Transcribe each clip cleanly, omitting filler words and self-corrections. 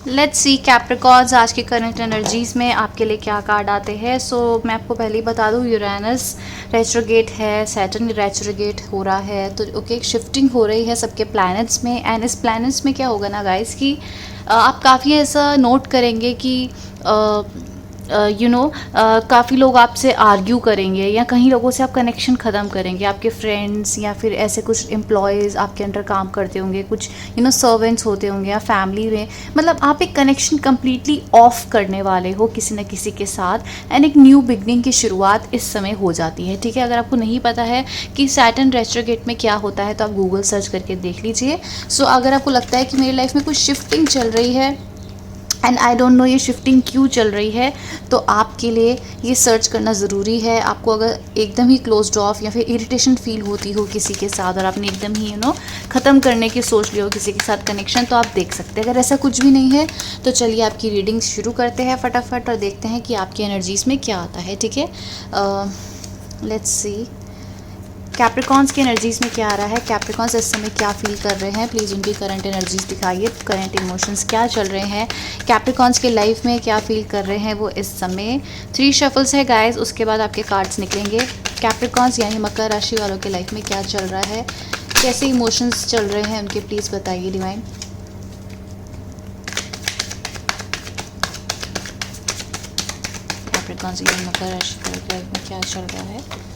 Let's see Capricorns आज के current energies में आपके लिए क्या कार्ड आते हैं। सो मैं आपको पहले ही बता दूँ, यूरेनस रेट्रोगेट है, सैटर्न रेट्रोगेट हो रहा है, तो ओके शिफ्टिंग हो रही है सबके प्लैनेट्स में। एंड इस प्लैनेट्स में क्या होगा ना गाइस कि आप काफ़ी ऐसा नोट करेंगे कि काफ़ी लोग आपसे आर्ग्यू करेंगे या कहीं लोगों से आप कनेक्शन ख़त्म करेंगे। आपके फ्रेंड्स या फिर ऐसे कुछ एम्प्लॉयज़ आपके अंडर काम करते होंगे, कुछ सर्वेंट्स होते होंगे या फैमिली में, मतलब आप एक कनेक्शन कम्प्लीटली ऑफ करने वाले हो किसी न किसी के साथ। एंड एक न्यू बिगनिंग की शुरुआत इस समय हो जाती है, ठीक है। अगर आपको नहीं पता है कि सैटर्न रेट्रोगेट में क्या होता है तो आप गूगल सर्च करके देख लीजिए। सो अगर आपको लगता है कि मेरी लाइफ में कुछ शिफ्टिंग चल रही है एंड आई डोंट नो ये शिफ्टिंग क्यों चल रही है, तो आपके लिए ये सर्च करना ज़रूरी है। आपको अगर एकदम ही क्लोज्ड ऑफ या फिर इरिटेशन फील होती हो किसी के साथ और आपने एकदम ही ख़त्म करने की सोच लिया हो किसी के साथ कनेक्शन, तो आप देख सकते हैं। अगर ऐसा कुछ भी नहीं है तो चलिए आपकी रीडिंग शुरू करते हैं फटाफट और देखते हैं कि आपकी एनर्जीज़ में क्या आता है, ठीक है। लेट्स सी कैप्रिकॉर्न्स की एनर्जीज़ में क्या आ रहा है, कैप्रिकॉर्न्स इस समय क्या फील कर रहे हैं, प्लीज़ उनकी करंट एनर्जीज़ दिखाइए। करंट इमोशंस क्या चल रहे हैं, कैप्रिकॉर्न्स के लाइफ में क्या फील कर रहे हैं वो इस समय। 3 शफल्स है गाइस, उसके बाद आपके कार्ड्स निकलेंगे। कैप्रिकॉर्न्स यानी मकर राशि वालों के लाइफ में क्या चल रहा है, कैसे इमोशंस चल रहे हैं उनके, प्लीज़ बताइए डिवाइन। कैप्रिकॉर्न्स यानी मकर राशि वालों के लाइफ में क्या चल रहा है।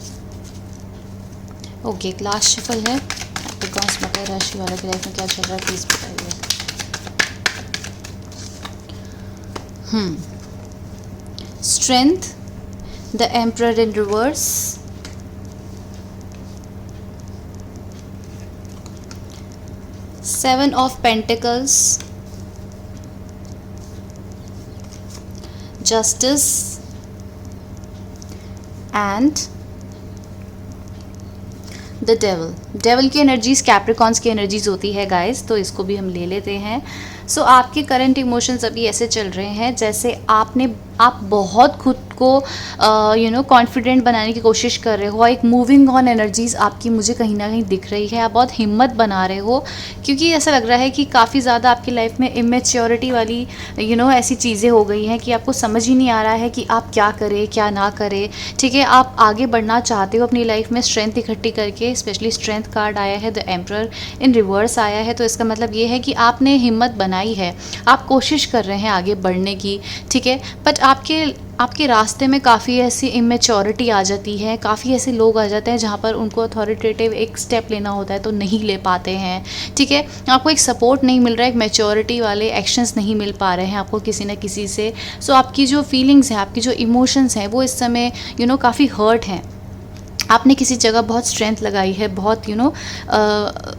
ओके, लास्ट शफल है। कैप्रिकॉर्न्स मकर राशि वालों की लाइफ में क्या चल रहा है, प्लीज़ बताइए। Strength, the emperor in reverse, seven of pentacles, justice and the devil की एनर्जीज कैप्रिकॉर्न्स की एनर्जीज होती है गाइस, तो इसको भी हम ले लेते हैं। सो आपके करंट इमोशंस अभी ऐसे चल रहे हैं जैसे आप बहुत खुद को कॉन्फिडेंट बनाने की कोशिश कर रहे हो। एक मूविंग ऑन एनर्जीज़ आपकी मुझे कहीं ना कहीं दिख रही है। आप बहुत हिम्मत बना रहे हो क्योंकि ऐसा लग रहा है कि काफ़ी ज़्यादा आपकी लाइफ में इमेच्योरिटी वाली ऐसी चीज़ें हो गई हैं कि आपको समझ ही नहीं आ रहा है कि आप क्या करें क्या ना करें, ठीक है। आप आगे बढ़ना चाहते हो अपनी लाइफ में स्ट्रेंथ इकट्ठी करके। स्पेशली स्ट्रेंथ कार्ड आया है, द एम्परर इन रिवर्स आया है, तो इसका मतलब ये है कि आपने हिम्मत बनाई है, आप कोशिश कर रहे हैं आगे बढ़ने की, ठीक है। बट आपके रास्ते में काफ़ी ऐसी इमेच्योरिटी आ जाती है, काफ़ी ऐसे लोग आ जाते हैं जहाँ पर उनको अथॉरिटेटिव एक स्टेप लेना होता है तो नहीं ले पाते हैं, ठीक है। आपको एक सपोर्ट नहीं मिल रहा है, एक मैच्योरिटी वाले एक्शंस नहीं मिल पा रहे हैं आपको किसी न किसी से। सो आपकी जो फीलिंग्स हैं, आपकी जो इमोशंस हैं वो इस समय काफ़ी हर्ट हैं। आपने किसी जगह बहुत स्ट्रेंथ लगाई है, बहुत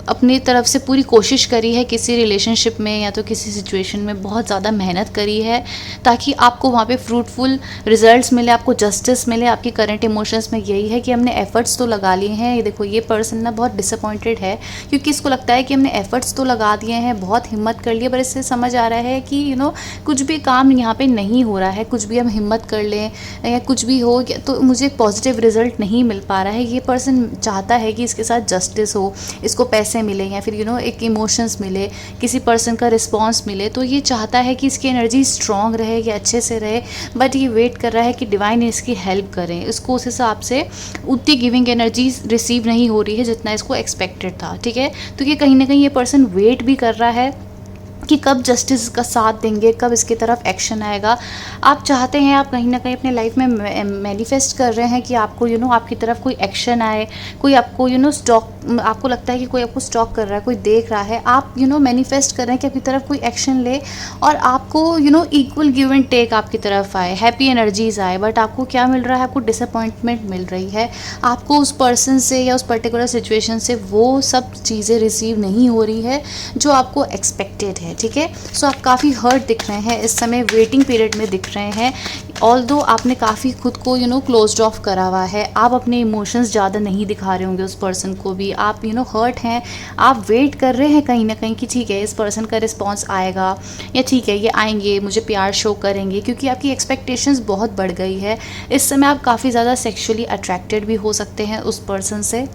अपनी तरफ से पूरी कोशिश करी है किसी रिलेशनशिप में या तो किसी सिचुएशन में, बहुत ज़्यादा मेहनत करी है ताकि आपको वहाँ पे फ्रूटफुल रिजल्ट्स मिले, आपको जस्टिस मिले। आपकी करंट इमोशंस में यही है कि हमने एफर्ट्स तो लगा लिए हैं। ये देखो, ये पर्सन ना बहुत डिसअपॉइंटेड है क्योंकि इसको लगता है कि हमने एफर्ट्स तो लगा दिए हैं, बहुत हिम्मत कर ली, पर इससे समझ आ रहा है कि कुछ भी काम यहाँ पे नहीं हो रहा है। कुछ भी हम हिम्मत कर लें या कुछ भी हो तो मुझे एक पॉजिटिव रिजल्ट नहीं मिल पा रहा है। ये पर्सन चाहता है कि इसके साथ जस्टिस हो, इसको पैसे मिले या फिर एक इमोशंस मिले, किसी पर्सन का रिस्पॉन्स मिले, तो ये चाहता है कि इसकी एनर्जी स्ट्रॉन्ग रहे, कि अच्छे से रहे। बट ये वेट कर रहा है कि डिवाइन इसकी हेल्प करें। इसको उस हिसाब से उतनी गिविंग एनर्जी रिसीव नहीं हो रही है जितना इसको एक्सपेक्टेड था, ठीक है। तो ये कहीं ना कहीं ये पर्सन वेट भी कर रहा है कि कब जस्टिस का साथ देंगे, कब इसकी तरफ एक्शन आएगा। आप चाहते हैं, आप कहीं ना कहीं अपने लाइफ में मैनिफेस्ट कर रहे हैं कि आपको आपकी तरफ कोई एक्शन आए, कोई आपको स्टॉक, आपको लगता है कि कोई आपको स्टॉक कर रहा है, कोई देख रहा है। आप मैनिफेस्ट कर रहे हैं कि आपकी तरफ कोई एक्शन ले और आपको इक्वल गिव एंड टेक आपकी तरफ आए, हैप्पी एनर्जीज आए। बट आपको क्या मिल रहा है, आपको डिसअपॉइंटमेंट मिल रही है। आपको उस पर्सन से या उस पर्टिकुलर सिचुएशन से वो सब चीज़ें रिसीव नहीं हो रही है जो आपको एक्सपेक्टेड है, ठीक है। सो आप काफ़ी हर्ट दिख रहे हैं इस समय, वेटिंग पीरियड में दिख रहे हैं। ऑल्दो आपने काफ़ी खुद को क्लोज्ड ऑफ करा हुआ है, आप अपने इमोशंस ज़्यादा नहीं दिखा रहे होंगे उस पर्सन को भी। आप हर्ट हैं, आप वेट कर रहे हैं कहीं ना कहीं कि ठीक है इस पर्सन का रिस्पॉन्स आएगा या ठीक है ये आएंगे, मुझे प्यार शो करेंगे, क्योंकि आपकी एक्सपेक्टेशंस बहुत बढ़ गई है। इस समय आप काफ़ी ज़्यादा सेक्सुअली अट्रैक्टेड भी हो सकते हैं उस पर्सन से।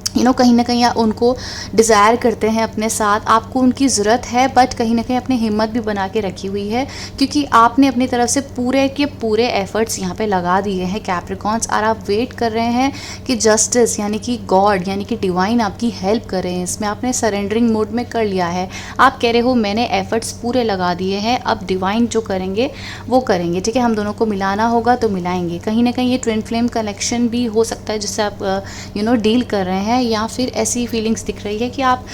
कहीं ना कहीं उनको डिज़ायर करते हैं अपने साथ, आपको उनकी ज़रूरत है, बट कहीं ना कहीं अपनी हिम्मत भी बना के रखी हुई है, क्योंकि आपने अपनी तरफ से पूरे के पूरे एफर्ट्स यहाँ पे लगा दिए हैं कैप्रिकॉन्स, और आप वेट कर रहे हैं कि जस्टिस यानी कि गॉड यानी कि डिवाइन आपकी हेल्प कर रहे हैं। इसमें आपने सरेंडरिंग मोड में कर लिया है, आप कह रहे हो मैंने एफर्ट्स पूरे लगा दिए हैं, अब डिवाइन जो करेंगे वो करेंगे, ठीक है, हम दोनों को मिलाना होगा तो मिलाएंगे। कहीं ना कहीं ये ट्विन फ्लेम कनेक्शन भी हो सकता है जिससे आप डील कर रहे हैं, या फिर ऐसी फीलिंग्स दिख रही है कि आप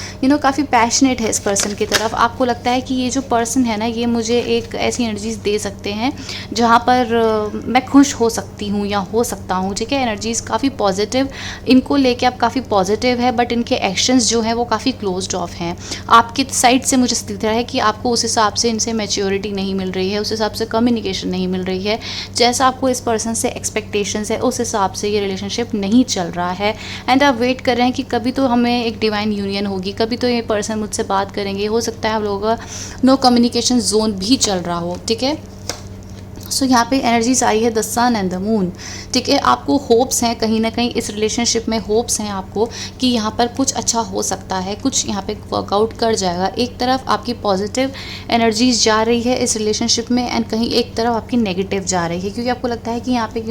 काफ़ी पैशनेट है इस पर्सन की तरफ। आपको लगता है कि ये जो पर्सन है ना, ये मुझे एक ऐसी एनर्जीज दे सकते हैं जहाँ पर मैं खुश हो सकती हूँ या हो सकता हूँ, ठीक है। एनर्जीज काफ़ी पॉजिटिव, इनको लेके आप काफ़ी पॉजिटिव है, बट इनके एक्शंस जो हैं वो काफ़ी क्लोज्ड ऑफ हैं। आपकी साइड से मुझे दिख रहा है कि आपको उस हिसाब से इनसे मैच्योरिटी नहीं मिल रही है, उस हिसाब से कम्युनिकेशन नहीं मिल रही है, जैसा आपको इस पर्सन से एक्सपेक्टेशंस है उस हिसाब से ये रिलेशनशिप नहीं चल रहा है। एंड आप वेट कर रहे हैं कि कभी तो हमें एक डिवाइन यूनियन होगी, कभी तो ये पर्सन मुझसे बात करेंगे। हो सकता है आप लोगों का नो कम्युनिकेशन जोन भी चल रहा हो, ठीक है। सो यहाँ पे एनर्जीज आई है the sun and the moon, ठीक है। आपको होप्स हैं, कहीं ना कहीं इस रिलेशनशिप में होप्स हैं आपको कि यहाँ पर कुछ अच्छा हो सकता है, कुछ यहाँ पे वर्कआउट कर जाएगा। एक तरफ आपकी पॉजिटिव एनर्जीज जा रही है इस रिलेशनशिप में, एंड कहीं एक तरफ आपकी नेगेटिव जा रही है, क्योंकि आपको लगता है कि यहाँ पे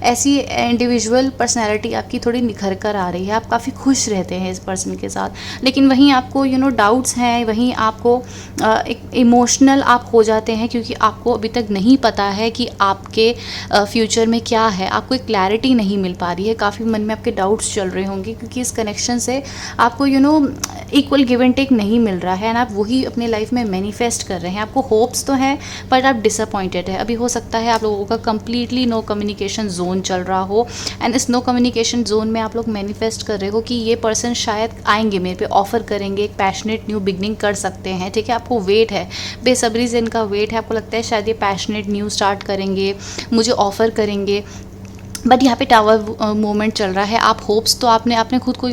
ऐसी इंडिविजुअल पर्सनैलिटी आपकी थोड़ी निखर कर आ रही है, आप काफ़ी खुश रहते हैं इस पर्सन के साथ, लेकिन वहीं आपको डाउट्स हैं, वहीं आपको एक इमोशनल आप हो जाते हैं, क्योंकि आपको अभी तक नहीं पता है कि आपके फ्यूचर में क्या है, आपको एक क्लैरिटी नहीं मिल पा रही है, काफ़ी मन में आपके डाउट्स चल रहे होंगे, क्योंकि इस कनेक्शन से आपको इक्वल गिव एंड टेक नहीं मिल रहा है, एंड आप वही अपने लाइफ में मैनिफेस्ट कर रहे हैं। आपको होप्स तो हैं बट आप डिसअपॉइंटेड है। अभी हो सकता है आप लोगों का कंप्लीटली नो कम्युनिकेशन जोन चल रहा हो, एंड इस नो कम्युनिकेशन जोन में आप लोग मैनिफेस्ट कर रहे हो कि ये पर्सन शायद आएंगे, मेरे पे ऑफर करेंगे, एक पैशनेट न्यू बिगनिंग कर सकते हैं, ठीक है। आपको वेट है, बेसब्री से इनका वेट है, आपको लगता है शायद ये पैशनेट न्यू स्टार्ट करेंगे, मुझे ऑफ़र करेंगे, बट यहाँ पे टावर मोमेंट चल रहा है। आप होप्स तो आपने खुद को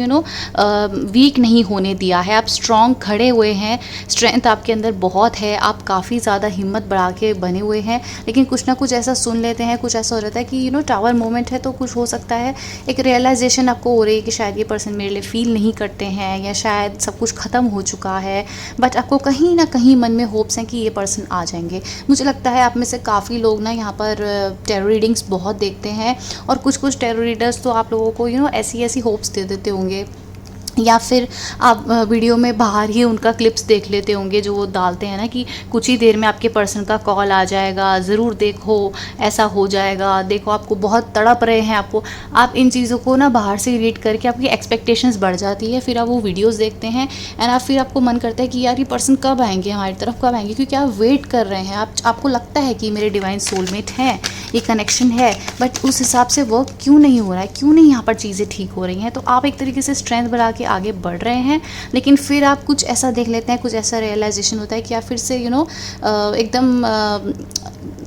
वीक नहीं होने दिया है, आप स्ट्रॉन्ग खड़े हुए हैं, स्ट्रेंथ आपके अंदर बहुत है, आप काफ़ी ज़्यादा हिम्मत बढ़ा के बने हुए हैं, लेकिन कुछ ना कुछ ऐसा सुन लेते हैं, कुछ ऐसा हो जाता है कि टावर मोमेंट है, तो कुछ हो सकता है एक रियलाइजेशन आपको हो रही है कि शायद ये पर्सन मेरे लिए फील नहीं करते हैं, या शायद सब कुछ ख़त्म हो चुका है, बट आपको कहीं ना कहीं मन में होप्स हैं कि ये पर्सन आ जाएंगे। मुझे लगता है आप में से काफ़ी लोग ना यहाँ पर टैरो रीडिंग्स बहुत देखते हैं, और कुछ टैरो रीडर्स तो आप लोगों को ऐसी होप्स दे देते होंगे, या फिर आप वीडियो में बाहर ही उनका क्लिप्स देख लेते होंगे जो वो डालते हैं ना कि कुछ ही देर में आपके पर्सन का कॉल आ जाएगा, ज़रूर देखो ऐसा हो जाएगा, देखो आपको बहुत तड़प रहे हैं, आपको आप इन चीज़ों को ना बाहर से रीड करके आपकी एक्सपेक्टेशंस बढ़ जाती है, फिर आप वो वीडियोस देखते हैं, एंड फिर आपको मन करता है कि यार ये पर्सन कब आएंगे हमारी तरफ, कब आएंगे, क्योंकि आप वेट कर रहे हैं, आपको लगता है कि मेरे डिवाइन सोलमेट हैं, ये कनेक्शन है, बट उस हिसाब से वर्क क्यों नहीं हो रहा है, क्यों नहीं यहाँ पर चीज़ें ठीक हो रही हैं। तो आप एक तरीके से स्ट्रेंथ बढ़ा के आगे बढ़ रहे हैं, लेकिन फिर आप कुछ ऐसा देख लेते हैं, कुछ ऐसा रियलाइजेशन होता है कि आप फिर से एकदम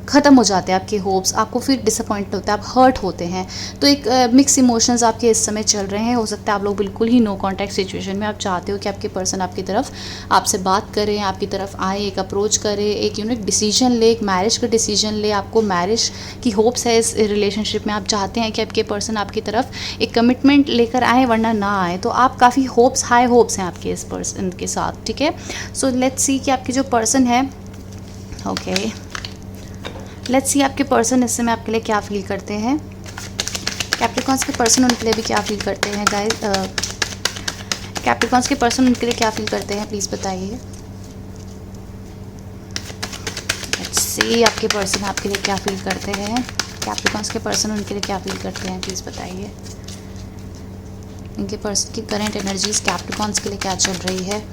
ख़त्म हो जाते हैं आपके होप्स, आपको फिर डिसअपॉइंट होता है, आप हर्ट होते हैं। तो एक मिक्स इमोशंस आपके इस समय चल रहे हैं। हो सकता है आप लोग बिल्कुल ही नो कॉन्टैक्ट सिचुएशन में आप चाहते हो कि आपके पर्सन आपकी तरफ आपसे बात करें, आपकी तरफ आए, एक अप्रोच करे, एक एक डिसीजन ले, एक मैरिज का डिसीजन ले, आपको मैरिज की होप्स है इस रिलेशनशिप में, आप चाहते हैं कि आपके पर्सन आपकी तरफ एक कमिटमेंट लेकर आए वरना ना आए। तो आप काफ़ी होप्स, हाई होप्स हैं आपके इस पर्सन के साथ, ठीक है। सो लेट्स सी कि आपके जो पर्सन है, ओके लेट्स सी आपके पर्सन इस समय आपके लिए क्या फील करते हैं, कैप्रिकॉन्स के पर्सन उनके लिए भी क्या फील करते हैं गाइस, कैप्रिकॉन्स के पर्सन उनके लिए क्या फील करते हैं प्लीज़ बताइए। लेट्स सी आपके पर्सन आपके लिए क्या फील करते हैं, कैप्रिकॉन्स के पर्सन उनके लिए क्या फील करते हैं प्लीज़ बताइए। इनके पर्सन की करंट एनर्जीज कैप्रिकॉन्स के लिए क्या चल रही है।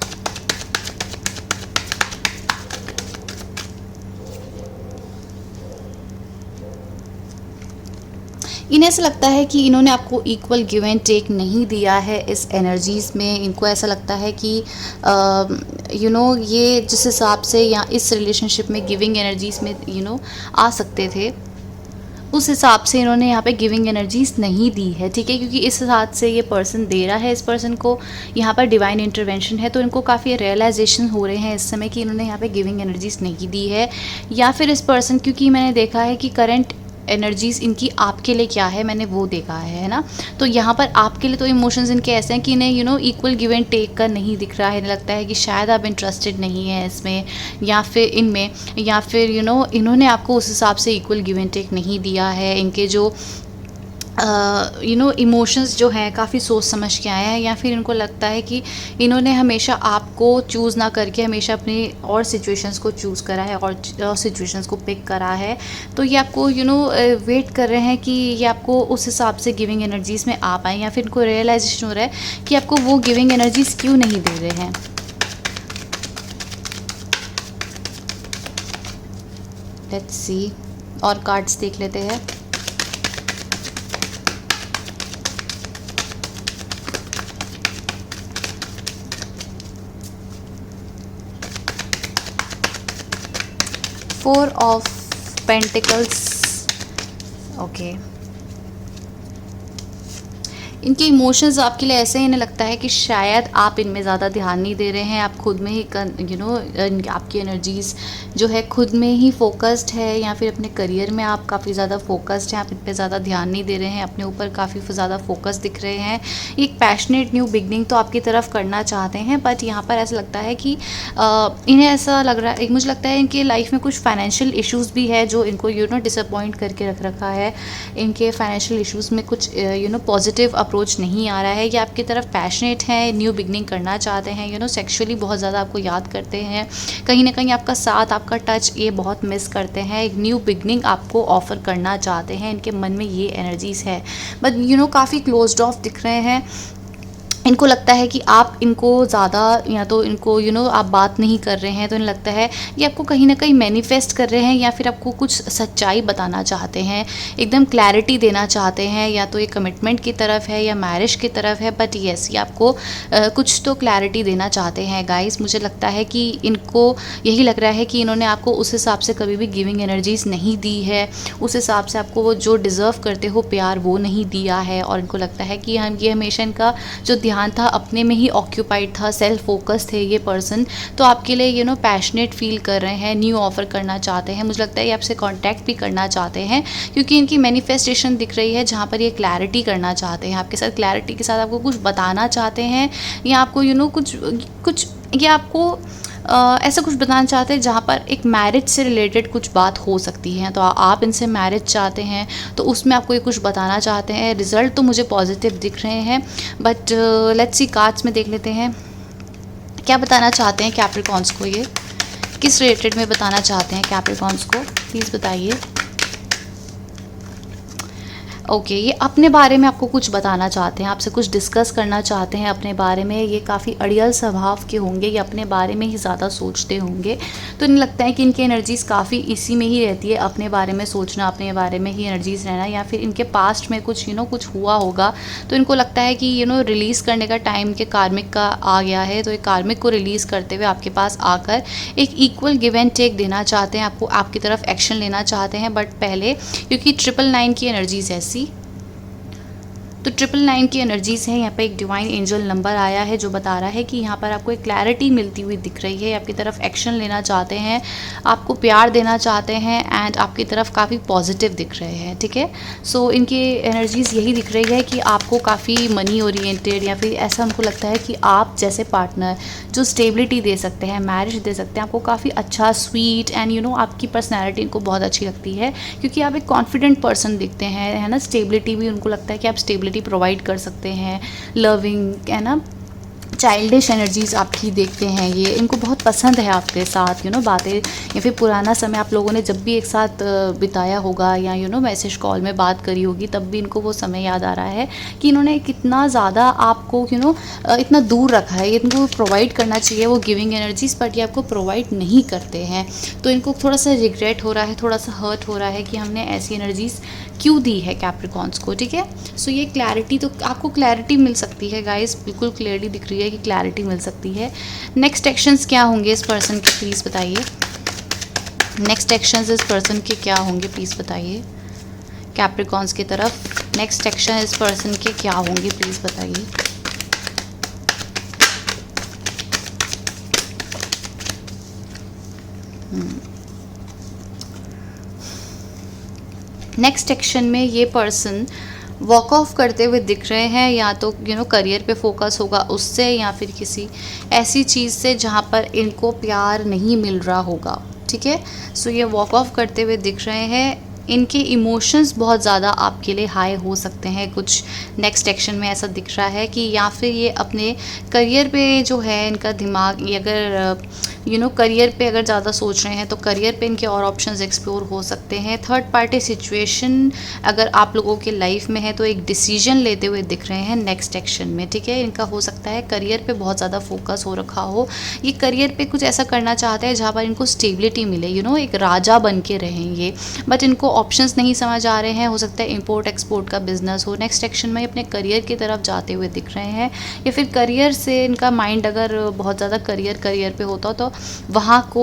इन्हें ऐसा लगता है कि इन्होंने आपको इक्वल गिव एंड टेक नहीं दिया है इस एनर्जीज़ में। इनको ऐसा लगता है कि ये जिस हिसाब से या इस रिलेशनशिप में गिविंग एनर्जीज़ में आ सकते थे, उस हिसाब से इन्होंने यहाँ पे गिविंग एनर्जीज़ नहीं दी है, ठीक है। क्योंकि इस हिसाब से ये पर्सन दे रहा है इस पर्सन को यहाँ पर डिवाइन इंटरवेंशन है, तो इनको काफ़ी रियलाइजेशन हो रहे हैं इस समय कि इन्होंने यहाँ पे गिविंग एनर्जीज़ नहीं दी है। या फिर इस पर्सन, क्योंकि मैंने देखा है कि करंट एनर्जीज़ इनकी आपके लिए क्या है, मैंने वो देखा है ना। तो यहाँ पर आपके लिए तो इमोशंस इनके ऐसे हैं कि इन्हें इक्वल गिव एंड टेक का नहीं दिख रहा है। इन्हें लगता है कि शायद आप इंटरेस्टेड नहीं है इसमें या फिर इनमें, या फिर इन्होंने आपको उस हिसाब से इक्वल गिव एंड टेक नहीं दिया है। इनके जो इमोशंस जो हैं काफ़ी सोच समझ के आए हैं, या फिर इनको लगता है कि इन्होंने हमेशा आपको चूज़ ना करके हमेशा अपने और सिचुएशंस को चूज़ करा है और सिचुएशंस को पिक करा है। तो ये आपको वेट कर रहे हैं कि ये आपको उस हिसाब से गिविंग एनर्जीज़ में आ पाएँ, या फिर इनको रियलाइजेशन हो रहा है कि आपको वो गिविंग एनर्जीज़ क्यों नहीं दे रहे हैं। लेट्स सी, और कार्ड्स देख लेते हैं। Four of pentacles, okay. इनके इमोशंस आपके लिए ऐसे, इन्हें लगता है कि शायद आप इनमें ज़्यादा ध्यान नहीं दे रहे हैं, आप खुद में ही आपकी एनर्जीज़ जो है खुद में ही फोकस्ड है, या फिर अपने करियर में आप काफ़ी ज़्यादा फोकस्ड हैं, आप इन पे ज़्यादा ध्यान नहीं दे रहे हैं, अपने ऊपर काफ़ी ज़्यादा फोकस दिख रहे हैं। एक पैशनेट न्यू बिगनिंग तो आपकी तरफ करना चाहते हैं, बट यहाँ पर ऐसा लगता है कि इन्हें ऐसा लग रहा है, मुझे लगता है इनके लाइफ में कुछ फाइनेंशियल इश्यूज़ भी है जो इनको डिसअपॉइंट करके रख रखा है। इनके फाइनेंशियल इश्यूज़ में कुछ पॉजिटिव अप्रोच नहीं आ रहा है, या आपकी तरफ पैशनेट हैं, न्यू बिगनिंग करना चाहते हैं, सेक्सुअली बहुत ज़्यादा आपको याद करते हैं, कहीं ना कहीं आपका साथ, आपका टच ये बहुत मिस करते हैं, एक न्यू बिगनिंग आपको ऑफ़र करना चाहते हैं। इनके मन में ये एनर्जीज़ है, बट काफ़ी क्लोज्ड ऑफ दिख रहे हैं। इनको लगता है कि आप इनको ज़्यादा, या तो इनको आप बात नहीं कर रहे हैं, तो इन्हें लगता है ये आपको कहीं ना कहीं मैनिफेस्ट कर रहे हैं, या फिर आपको कुछ सच्चाई बताना चाहते हैं, एकदम क्लैरिटी देना चाहते हैं, या तो ये कमिटमेंट की तरफ है या मैरिज की तरफ है। बट येस, ये आपको कुछ तो क्लैरिटी देना चाहते हैं गाइस। मुझे लगता है कि इनको यही लग रहा है कि इन्होंने आपको उस हिसाब से कभी भी गिविंग एनर्जीज़ नहीं दी है, उस हिसाब से आपको वो जो डिज़र्व करते हो प्यार वो नहीं दिया है, और इनको लगता है कि ये हमेशा इनका जो ध्यान था अपने में ही ऑक्यूपाइड था, सेल्फ फोकस थे ये पर्सन। तो आपके लिए पैशनेट फील कर रहे हैं, न्यू ऑफ़र करना चाहते हैं। मुझे लगता है ये आपसे कांटेक्ट भी करना चाहते हैं, क्योंकि इनकी मैनिफेस्टेशन दिख रही है जहाँ पर ये क्लैरिटी करना चाहते हैं आपके साथ, क्लैरिटी के साथ आपको कुछ बताना चाहते हैं, या आपको कुछ ये आपको ऐसा कुछ बताना चाहते हैं जहाँ पर एक मैरिज से रिलेटेड कुछ बात हो सकती है। तो आप इनसे मैरिज चाहते हैं, तो उसमें आपको ये कुछ बताना चाहते हैं। रिज़ल्ट तो मुझे पॉजिटिव दिख रहे हैं, बट लेट्स सी, कार्ड्स में देख लेते हैं क्या बताना चाहते हैं कैप्रिकॉन्स को, ये किस रिलेटेड में बताना चाहते हैं कैप्रिकॉन्स को, प्लीज़ बताइए। ओके, ये अपने बारे में आपको कुछ बताना चाहते हैं, आपसे कुछ डिस्कस करना चाहते हैं अपने बारे में। ये काफ़ी अड़ियल स्वभाव के होंगे, ये अपने बारे में ही ज़्यादा सोचते होंगे। तो इन्हें लगता है कि इनकी एनर्जीज़ काफ़ी इसी में ही रहती है, अपने बारे में सोचना, अपने बारे में ही एनर्जीज़ रहना, या फिर इनके पास्ट में कुछ कुछ हुआ होगा। तो इनको लगता है कि रिलीज़ करने का टाइम के कार्मिक का आ गया है। तो ये कार्मिक को रिलीज़ करते हुए आपके पास आकर एक इक्वल गिव एंड टेक देना चाहते हैं, आपको आपकी तरफ एक्शन लेना चाहते हैं। बट पहले, क्योंकि 999 की एनर्जीज़ ऐसी, तो 999 की एनर्जीज़ है। यहाँ पे एक डिवाइन एंजल नंबर आया है जो बता रहा है कि यहाँ पर आपको एक क्लैरिटी मिलती हुई दिख रही है, आपकी तरफ एक्शन लेना चाहते हैं, आपको प्यार देना चाहते हैं, एंड आपकी तरफ काफ़ी पॉजिटिव दिख रहे हैं। ठीक है, सो इनकी एनर्जीज़ यही दिख रही है कि आपको काफ़ी मनी ओरिएंटेड, या फिर ऐसा उनको लगता है कि आप जैसे पार्टनर जो स्टेबिलिटी दे सकते हैं, मैरिज दे सकते हैं, आपको काफ़ी अच्छा, स्वीट, एंड आपकी पर्सनैलिटी इनको बहुत अच्छी लगती है, क्योंकि आप एक कॉन्फिडेंट पर्सन दिखते हैं, है ना। स्टेबिलिटी भी उनको लगता है कि आप स्टेबिलिटी प्रोवाइड कर सकते हैं, लविंग, है ना। चाइल्डिश एनर्जीज़ आपकी देखते हैं, ये इनको बहुत पसंद है आपके साथ बातें, या फिर पुराना समय आप लोगों ने जब भी एक साथ बिताया होगा, या मैसेज कॉल में बात करी होगी, तब भी इनको वो समय याद आ रहा है कि इन्होंने कितना ज़्यादा आपको इतना दूर रखा है। इनको प्रोवाइड करना चाहिए वो गिविंग एनर्जीज़, बट ये आपको प्रोवाइड नहीं करते हैं। तो इनको थोड़ा सा रिग्रेट हो रहा है, थोड़ा सा हर्ट हो रहा है कि हमने ऐसी एनर्जीज़ क्यों दी है कैप्रिकॉन्स को। ठीक है, सो ये क्लैरिटी, तो आपको क्लैरिटी मिल सकती है गाइस, बिल्कुल क्लियरली दिख रही है कि क्लैरिटी मिल सकती है। नेक्स्ट एक्शंस क्या होंगे इस पर्सन के, प्लीज़ बताइए। नेक्स्ट एक्शंस इस पर्सन के क्या होंगे, प्लीज़ बताइए कैप्रिकॉन्स की तरफ। नेक्स्ट एक्शन इस पर्सन के क्या होंगे, प्लीज़ बताइए। नेक्स्ट एक्शन में ये पर्सन वॉक ऑफ करते हुए दिख रहे हैं, या तो करियर पे फोकस होगा उससे, या फिर किसी ऐसी चीज़ से जहाँ पर इनको प्यार नहीं मिल रहा होगा। ठीक है, सो ये वॉक ऑफ करते हुए दिख रहे हैं। इनके इमोशंस बहुत ज़्यादा आपके लिए हाई हो सकते हैं। कुछ नेक्स्ट एक्शन में ऐसा दिख रहा है कि या फिर ये अपने करियर पे जो है इनका दिमाग, ये अगर करियर पे अगर ज़्यादा सोच रहे हैं तो करियर पे इनके और ऑप्शंस एक्सप्लोर हो सकते हैं। थर्ड पार्टी सिचुएशन अगर आप लोगों के लाइफ में है तो एक डिसीजन लेते हुए दिख रहे हैं नेक्स्ट एक्शन में। ठीक है, इनका हो सकता है करियर पे बहुत ज़्यादा फोकस हो रखा हो। ये करियर पे कुछ ऐसा करना चाहते हैं जहाँ पर इनको स्टेबिलिटी मिले, एक राजा बन के रहेंगे, बट इनको ऑप्शंस नहीं समझ आ रहे हैं। हो सकता है इंपोर्ट एक्सपोर्ट का बिजनेस हो। नेक्स्ट एक्शन में अपने करियर की तरफ जाते हुए दिख रहे हैं, या फिर करियर से इनका माइंड अगर बहुत ज़्यादा करियर पे होता तो वहाँ को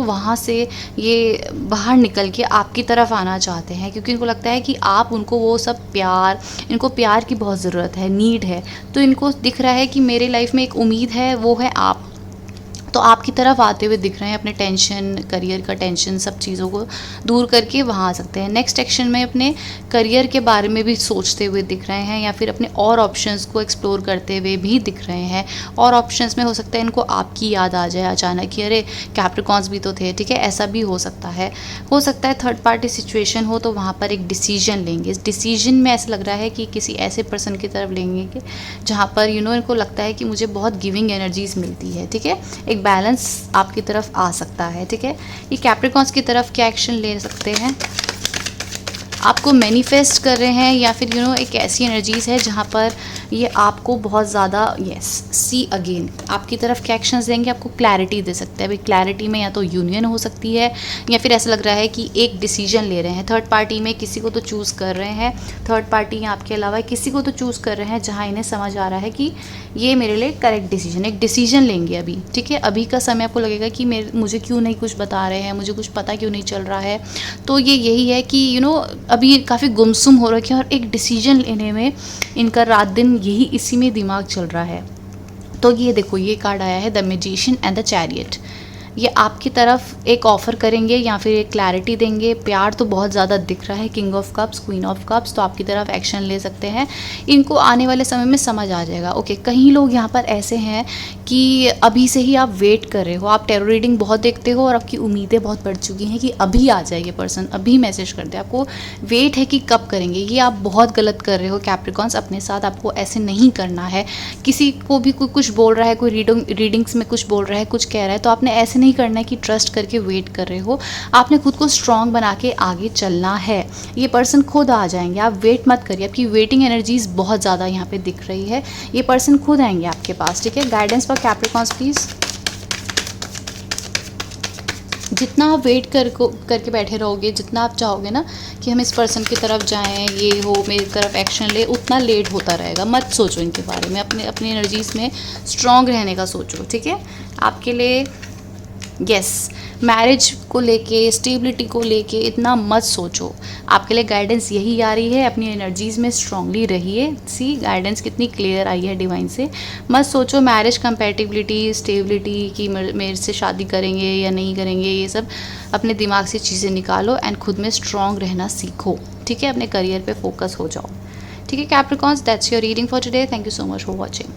वहाँ से ये बाहर निकल के आपकी तरफ आना चाहते हैं, क्योंकि इनको लगता है कि आप उनको वो सब प्यार, इनको प्यार की बहुत ज़रूरत है, नीड है। तो इनको दिख रहा है कि मेरे लाइफ में एक उम्मीद है, वो है आप। तो आपकी तरफ आते हुए दिख रहे हैं, अपने टेंशन, करियर का टेंशन, सब चीज़ों को दूर करके वहाँ आ सकते हैं। नेक्स्ट एक्शन में अपने करियर के बारे में भी सोचते हुए दिख रहे हैं, या फिर अपने और ऑप्शंस को एक्सप्लोर करते हुए भी दिख रहे हैं। और ऑप्शंस में हो सकता है इनको आपकी याद आ जाए अचानक कि अरे कैप्रिकॉन्स भी तो थे। ठीक है, ऐसा भी हो सकता है। हो सकता है थर्ड पार्टी सिचुएशन हो तो वहाँ पर एक डिसीजन लेंगे। इस डिसीजन में ऐसा लग रहा है कि किसी ऐसे पर्सन की तरफ लेंगे कि जहाँ पर इनको लगता है कि मुझे बहुत गिविंग एनर्जीज मिलती है। ठीक है, एक बैलेंस आपकी तरफ आ सकता है। ठीक है, ये कैप्रिकॉन्स की तरफ क्या एक्शन ले सकते हैं? आपको मैनिफेस्ट कर रहे हैं, या फिर एक ऐसी एनर्जीज़ है जहाँ पर ये आपको बहुत ज़्यादा सी अगेन आपकी तरफ क्या एक्शंस देंगे, आपको क्लैरिटी दे सकते हैं। भाई क्लैरिटी में या तो यूनियन हो सकती है, या फिर ऐसा लग रहा है कि एक डिसीजन ले रहे हैं। थर्ड पार्टी में किसी को तो चूज़ कर रहे हैं, थर्ड पार्टी आपके अलावा किसी को तो चूज़ कर रहे हैं जहाँ इन्हें समझ आ रहा है कि ये मेरे लिए करेक्ट डिसीजन, एक डिसीजन लेंगे अभी। ठीक है, अभी का समय आपको लगेगा कि मुझे क्यों नहीं कुछ बता रहे हैं, मुझे कुछ पता क्यों नहीं चल रहा है। तो ये यही है कि अभी काफ़ी गुमसुम हो रखे हैं, और एक डिसीजन लेने में इनका रात दिन यही इसी में दिमाग चल रहा है। तो ये देखो, ये कार्ड आया है the magician and the chariot. ये आपकी तरफ एक ऑफ़र करेंगे या फिर एक क्लैरिटी देंगे। प्यार तो बहुत ज़्यादा दिख रहा है, king of cups, queen of cups, तो आपकी तरफ एक्शन ले सकते हैं। इनको आने वाले समय में समझ आ जाएगा। ओके, कई लोग यहाँ पर ऐसे हैं कि अभी से ही आप वेट कर रहे हो, आप टैरो रीडिंग बहुत देखते हो और आपकी उम्मीदें बहुत बढ़ चुकी हैं कि अभी आ जाए ये पर्सन, अभी मैसेज कर दे। आपको वेट है कि कब करेंगे। ये आप बहुत गलत कर रहे हो कैप्रिकॉन्स अपने साथ। आपको ऐसे नहीं करना है। किसी को भी कोई कुछ बोल रहा है, कोई रीडिंग्स में कुछ बोल रहा है, कुछ कह रहा है, तो आपने ऐसे नहीं करना है कि ट्रस्ट करके वेट कर रहे हो। आपने खुद को स्ट्रॉन्ग बना के आगे चलना है। ये पर्सन खुद आ जाएंगे, आप वेट मत करिए। आपकी वेटिंग एनर्जीज बहुत ज़्यादा यहाँ पे दिख रही है। ये पर्सन खुद आएंगे आपके पास। ठीक है, गाइडेंस फॉर कैप्रिकॉन्स प्लीज़। जितना आप वेट करके बैठे रहोगे, जितना आप चाहोगे ना कि हम इस पर्सन की तरफ जाएं, ये हो, मेरी तरफ एक्शन ले, उतना लेट होता रहेगा। मत सोचो इनके बारे में, अपनी एनर्जीज़ में स्ट्रॉन्ग रहने का सोचो। ठीक है, आपके लिए मैरिज को लेके, स्टेबिलिटी को लेके इतना मत सोचो। आपके लिए गाइडेंस यही आ रही है, अपनी एनर्जीज़ में स्ट्रांगली रहिए। सी गाइडेंस कितनी क्लियर आई है डिवाइन से। मत सोचो मैरिज कंपैटिबिलिटी, स्टेबिलिटी की मेरे से शादी करेंगे या नहीं करेंगे। ये सब अपने दिमाग से चीज़ें निकालो एंड खुद में स्ट्रांग रहना सीखो। ठीक है, अपने करियर पे फोकस हो जाओ। ठीक है Capricorns, that's your reading for today. Thank you so much for watching.